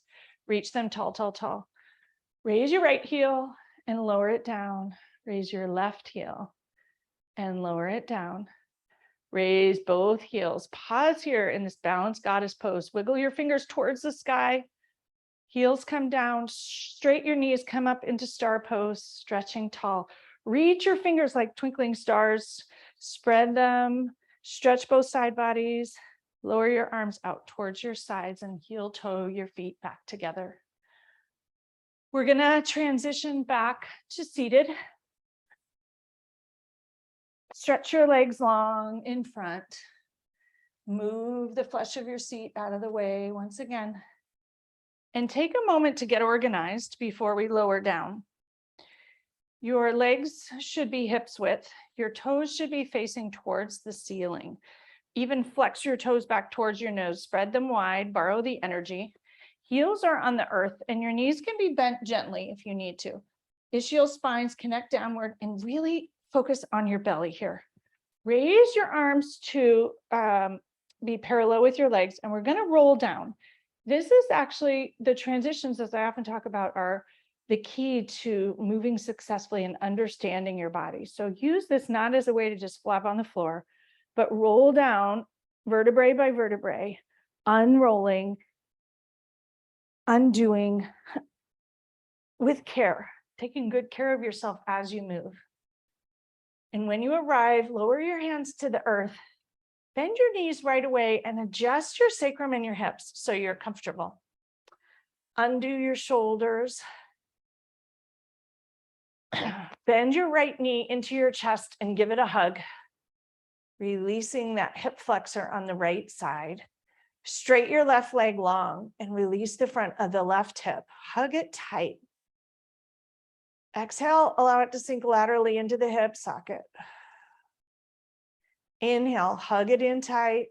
reach them tall, tall, tall. Raise your right heel and lower it down. Raise your left heel and lower it down. Raise both heels. Pause here in this balanced goddess pose. Wiggle your fingers towards the sky. Heels come down, straight your knees, come up into star pose, stretching tall. Reach your fingers like twinkling stars. Spread them, stretch both side bodies. Lower your arms out towards your sides and heel toe your feet back together. We're gonna transition back to seated. Stretch your legs long in front. Move the flesh of your seat out of the way once again. And take a moment to get organized before we lower down. Your legs should be hips width. Your toes should be facing towards the ceiling. Even flex your toes back towards your nose. Spread them wide, borrow the energy. Heels are on the earth and your knees can be bent gently if you need to. Ischial spines connect downward and really focus on your belly here. Raise your arms to be parallel with your legs, and we're going to roll down. This is actually the transitions, as I often talk about, are the key to moving successfully and understanding your body. So use this not as a way to just flop on the floor, but roll down vertebrae by vertebrae, unrolling, undoing with care, taking good care of yourself as you move. And when you arrive, lower your hands to the earth, bend your knees right away and adjust your sacrum and your hips so you're comfortable. Undo your shoulders. Bend your right knee into your chest and give it a hug, releasing that hip flexor on the right side. Straight your left leg long and release the front of the left hip. Hug it tight. Exhale, allow it to sink laterally into the hip socket. Inhale, hug it in tight.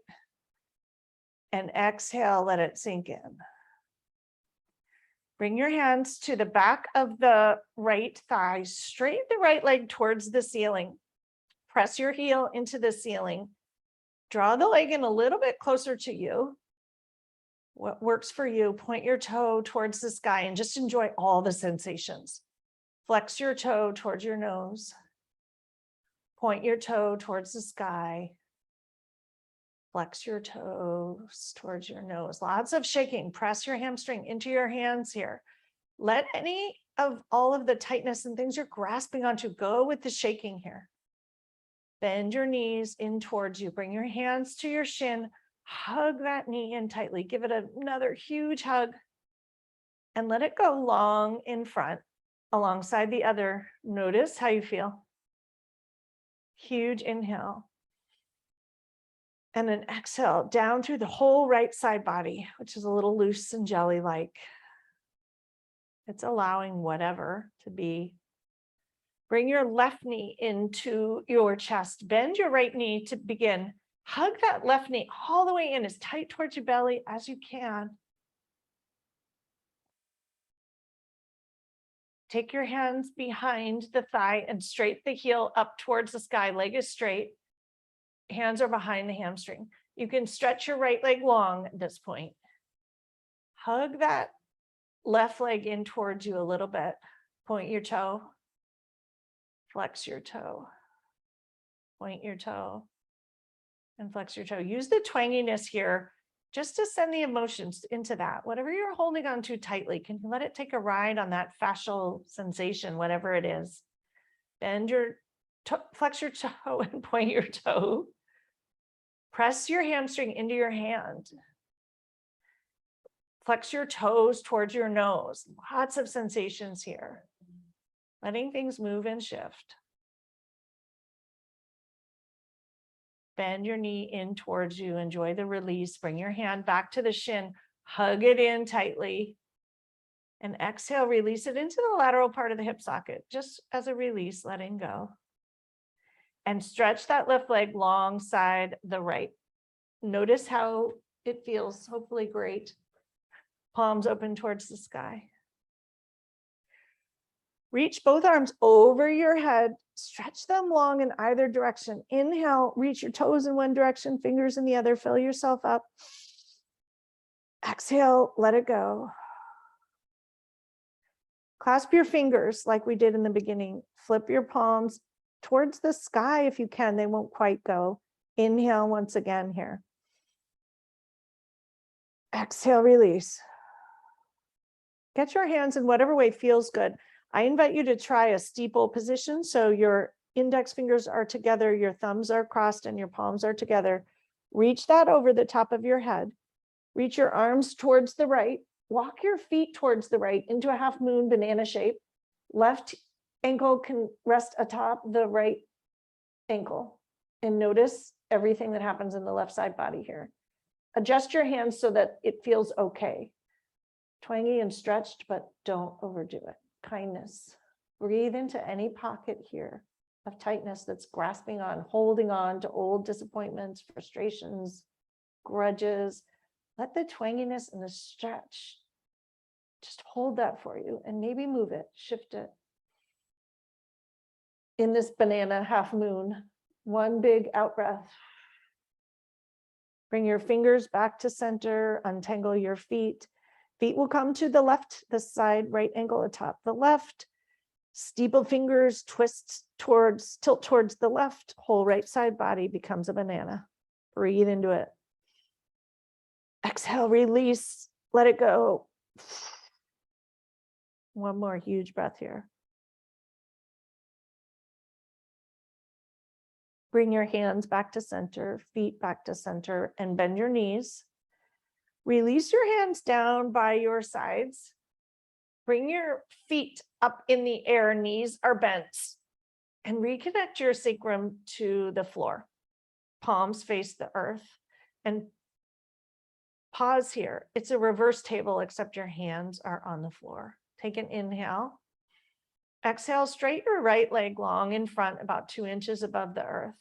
And exhale, let it sink in. Bring your hands to the back of the right thigh. Straighten the right leg towards the ceiling. Press your heel into the ceiling. Draw the leg in a little bit closer to you. What works for you? Point your toe towards the sky and just enjoy all the sensations. Flex your toe towards your nose. Point your toe towards the sky. Flex your toes towards your nose. Lots of shaking. Press your hamstring into your hands here. Let any of all of the tightness and things you're grasping onto go with the shaking here. Bend your knees in towards you. Bring your hands to your shin. Hug that knee in tightly. Give it another huge hug. And let it go long in front alongside the other. Notice how you feel. Huge inhale. And an exhale down through the whole right side body, which is a little loose and jelly-like. It's allowing whatever to be. Bring your left knee into your chest. Bend your right knee to begin. Hug that left knee all the way in as tight towards your belly as you can. Take your hands behind the thigh and straighten the heel up towards the sky. Leg is straight. Hands are behind the hamstring. You can stretch your right leg long at this point. Hug that left leg in towards you a little bit. Point your toe. Flex your toe. Point your toe. And flex your toe. Use the twanginess here just to send the emotions into that. Whatever you're holding on to tightly, can you let it take a ride on that fascial sensation, whatever it is? Bend your toe, flex your toe and point your toe. Press your hamstring into your hand. Flex your toes towards your nose. Lots of sensations here. Letting things move and shift. Bend your knee in towards you. Enjoy the release. Bring your hand back to the shin. Hug it in tightly. And exhale, release it into the lateral part of the hip socket, just as a release, letting go. And stretch that left leg alongside the right. Notice how it feels, hopefully great. Palms open towards the sky. Reach both arms over your head. Stretch them long in either direction. Inhale, reach your toes in one direction, fingers in the other. Fill yourself up. Exhale, let it go. Clasp your fingers like we did in the beginning. Flip your palms towards the sky if you can. They won't quite go. Inhale once again here. Exhale, release. Get your hands in whatever way feels good. I invite you to try a steeple position. So your index fingers are together, your thumbs are crossed, and your palms are together. Reach that over the top of your head. Reach your arms towards the right. Walk your feet towards the right into a half moon banana shape. Left ankle can rest atop the right ankle. And notice everything that happens in the left side body here. Adjust your hands so that it feels okay. Twangy and stretched, but don't overdo it. Kindness. Breathe into any pocket here of tightness that's grasping on, holding on to old disappointments, frustrations, grudges. Let the twanginess and the stretch just hold that for you and maybe move it, shift it. in this banana half moon. One big out breath. Bring your fingers back to center, untangle your feet. Feet will come to the left, this side, right angle atop the left. Steeple fingers, tilt towards the left. Whole right side body becomes a banana. Breathe into it. Exhale, release, let it go. One more huge breath here. Bring your hands back to center, feet back to center, and bend your knees. Release your hands down by your sides. Bring your feet up in the air, knees are bent, and reconnect your sacrum to the floor. Palms face the earth, and pause here. It's a reverse table, except your hands are on the floor. Take an inhale. Exhale, straight your right leg long in front, about 2 inches above the earth.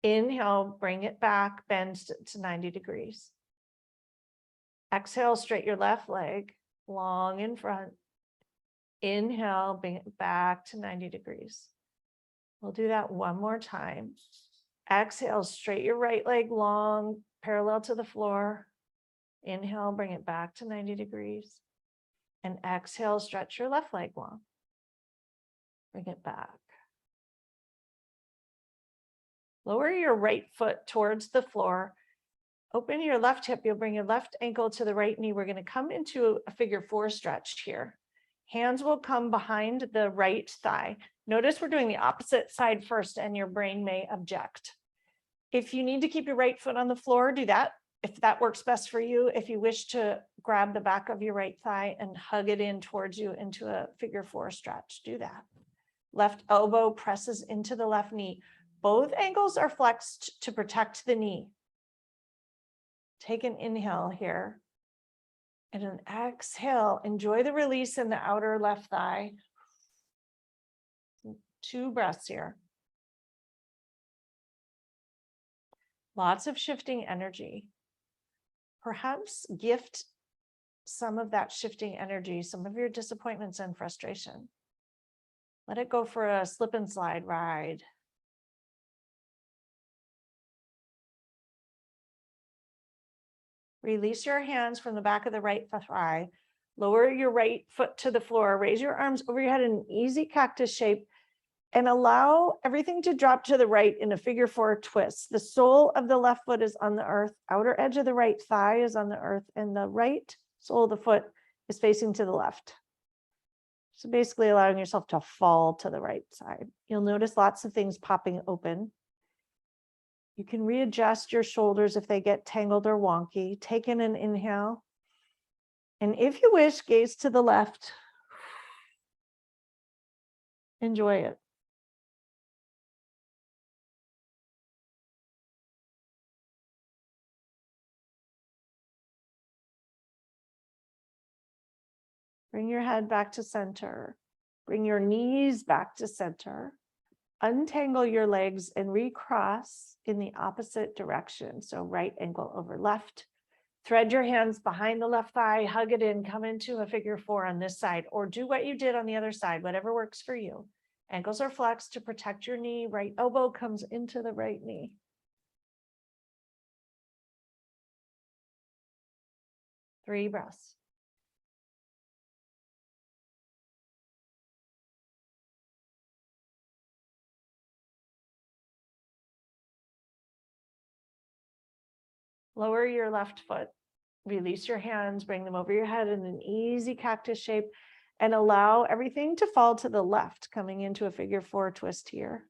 Inhale, bring it back, bend to 90 degrees. Exhale, straight your left leg long in front. Inhale, bring it back to 90 degrees. We'll do that one more time. Exhale, straight your right leg long, parallel to the floor. Inhale, bring it back to 90 degrees. And exhale, stretch your left leg long. Bring it back. Lower your right foot towards the floor. Open your left hip. You'll bring your left ankle to the right knee. We're going to come into a figure 4 stretch here. Hands will come behind the right thigh. Notice we're doing the opposite side first, and your brain may object. If you need to keep your right foot on the floor, do that. If that works best for you. If you wish to grab the back of your right thigh and hug it in towards you into a figure 4 stretch, do that. Left elbow presses into the left knee. Both ankles are flexed to protect the knee. Take an inhale here. And an exhale. Enjoy the release in the outer left thigh. 2 breaths here. Lots of shifting energy. Perhaps gift some of that shifting energy, some of your disappointments and frustration. Let it go for a slip and slide ride. Release your hands from the back of the right thigh. Lower your right foot to the floor. Raise your arms over your head in an easy cactus shape and allow everything to drop to the right in a figure 4 twist. The sole of the left foot is on the earth. Outer edge of the right thigh is on the earth, and the right sole of the foot is facing to the left. So basically allowing yourself to fall to the right side. You'll notice lots of things popping open. You can readjust your shoulders if they get tangled or wonky. Take in an inhale. And if you wish, gaze to the left. Enjoy it. Bring your head back to center. Bring your knees back to center. Untangle your legs and recross in the opposite direction. So right ankle over left. Thread your hands behind the left thigh, hug it in, come into a figure 4 on this side, or do what you did on the other side, whatever works for you. Ankles are flexed to protect your knee. Right elbow comes into the right knee. Three breaths. Lower your left foot. Release your hands, bring them over your head in an easy cactus shape, and allow everything to fall to the left, coming into a figure 4 twist here.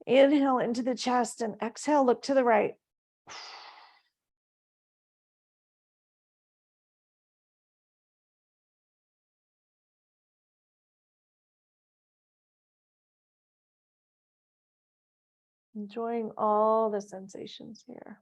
Inhale into the chest and exhale, look to the right. Enjoying all the sensations here.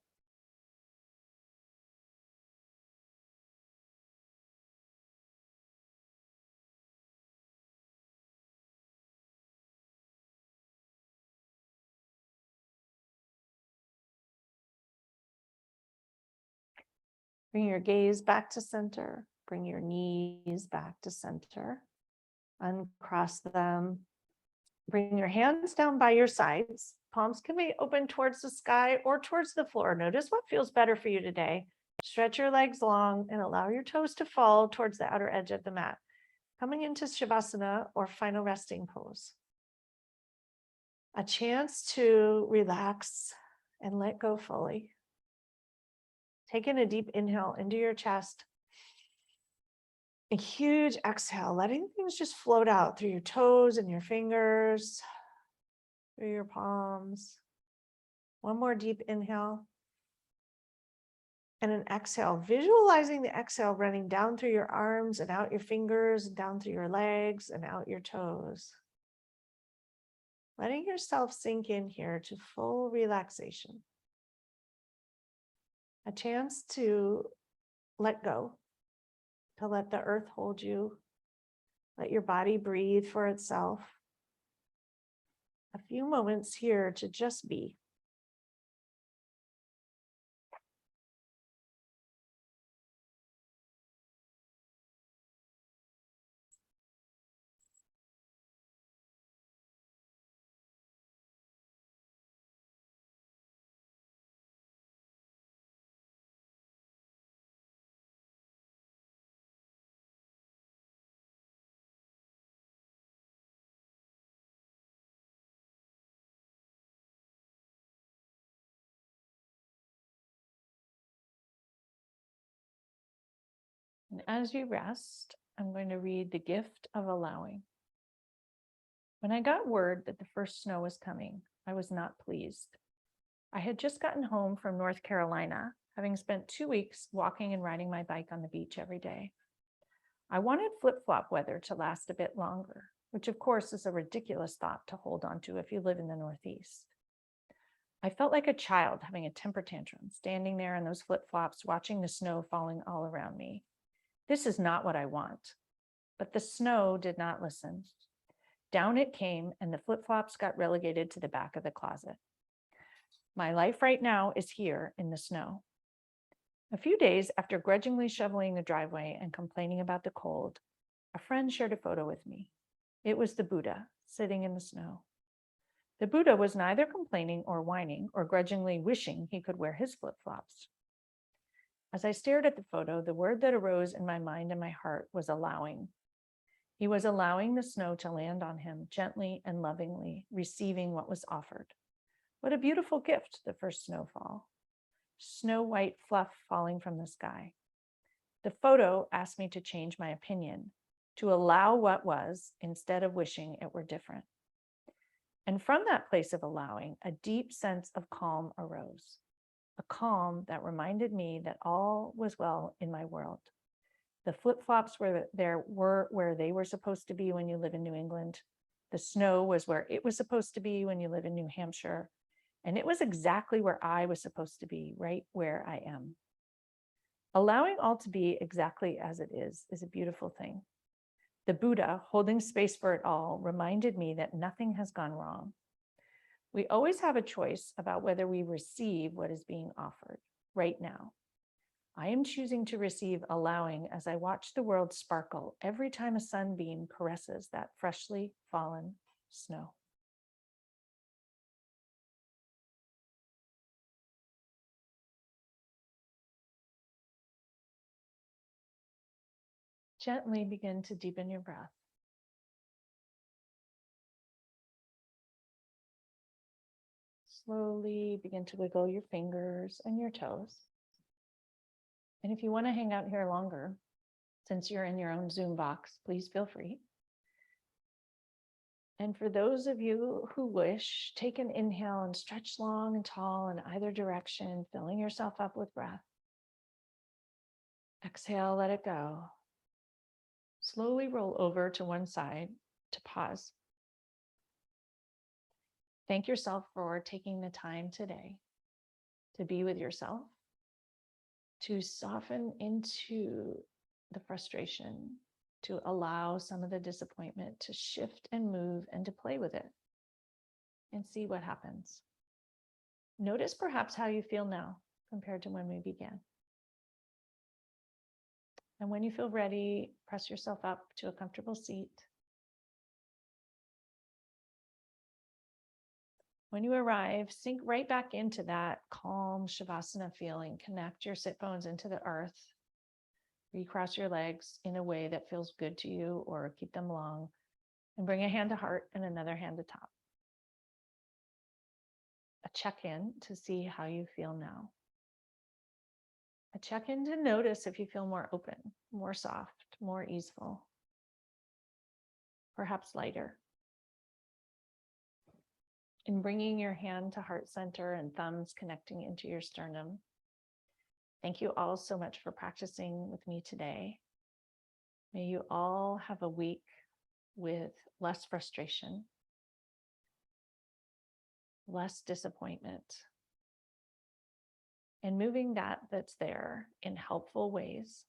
Bring your gaze back to center. Bring your knees back to center. Uncross them. Bring your hands down by your sides. Palms can be open towards the sky or towards the floor. Notice what feels better for you today. Stretch your legs long and allow your toes to fall towards the outer edge of the mat. Coming into Shavasana or final resting pose. A chance to relax and let go fully. Taking a deep inhale into your chest. A huge exhale, letting things just float out through your toes and your fingers, through your palms. One more deep inhale. And an exhale, visualizing the exhale running down through your arms and out your fingers, and down through your legs and out your toes. Letting yourself sink in here to full relaxation. A chance to let go, to let the earth hold you, let your body breathe for itself. A few moments here to just be. And as you rest, I'm going to read The Gift of Allowing. When I got word that the first snow was coming, I was not pleased. I had just gotten home from North Carolina, having spent 2 weeks walking and riding my bike on the beach every day. I wanted flip-flop weather to last a bit longer, which of course is a ridiculous thought to hold on to if you live in the Northeast. I felt like a child having a temper tantrum, standing there in those flip-flops, watching the snow falling all around me. This is not what I want. But the snow did not listen. Down it came, and the flip-flops got relegated to the back of the closet. My life right now is here in the snow. A few days after grudgingly shoveling the driveway and complaining about the cold, a friend shared a photo with me. It was the Buddha sitting in the snow. The Buddha was neither complaining or whining or grudgingly wishing he could wear his flip-flops. As I stared at the photo, the word that arose in my mind and my heart was allowing. He was allowing the snow to land on him gently and lovingly, receiving what was offered. What a beautiful gift, the first snowfall. Snow white fluff falling from the sky. The photo asked me to change my opinion, to allow what was instead of wishing it were different. And from that place of allowing, a deep sense of calm arose. A calm that reminded me that all was well in my world. The flip-flops were where they were supposed to be when you live in New England. The snow was where it was supposed to be when you live in New Hampshire. And it was exactly where I was supposed to be, right where I am. Allowing all to be exactly as it is a beautiful thing. The Buddha, holding space for it all, reminded me that nothing has gone wrong. We always have a choice about whether we receive what is being offered right now. I am choosing to receive allowing as I watch the world sparkle every time a sunbeam caresses that freshly fallen snow. Gently begin to deepen your breath. Slowly begin to wiggle your fingers and your toes. And if you want to hang out here longer, since you're in your own Zoom box, please feel free. And for those of you who wish, take an inhale and stretch long and tall in either direction, filling yourself up with breath. Exhale, let it go. Slowly roll over to one side to pause. Thank yourself for taking the time today to be with yourself, to soften into the frustration, to allow some of the disappointment to shift and move and to play with it and see what happens. Notice perhaps how you feel now compared to when we began. And when you feel ready, press yourself up to a comfortable seat When you arrive, sink right back into that calm Shavasana feeling. Connect your sit bones into the earth. Recross your legs in a way that feels good to you, or keep them long. And bring a hand to heart and another hand to top. A check-in to see how you feel now. A check-in to notice if you feel more open, more soft, more easeful, perhaps lighter. In bringing your hand to heart center and thumbs connecting into your sternum. Thank you all so much for practicing with me today. May you all have a week with less frustration, less disappointment, and moving that's there in helpful ways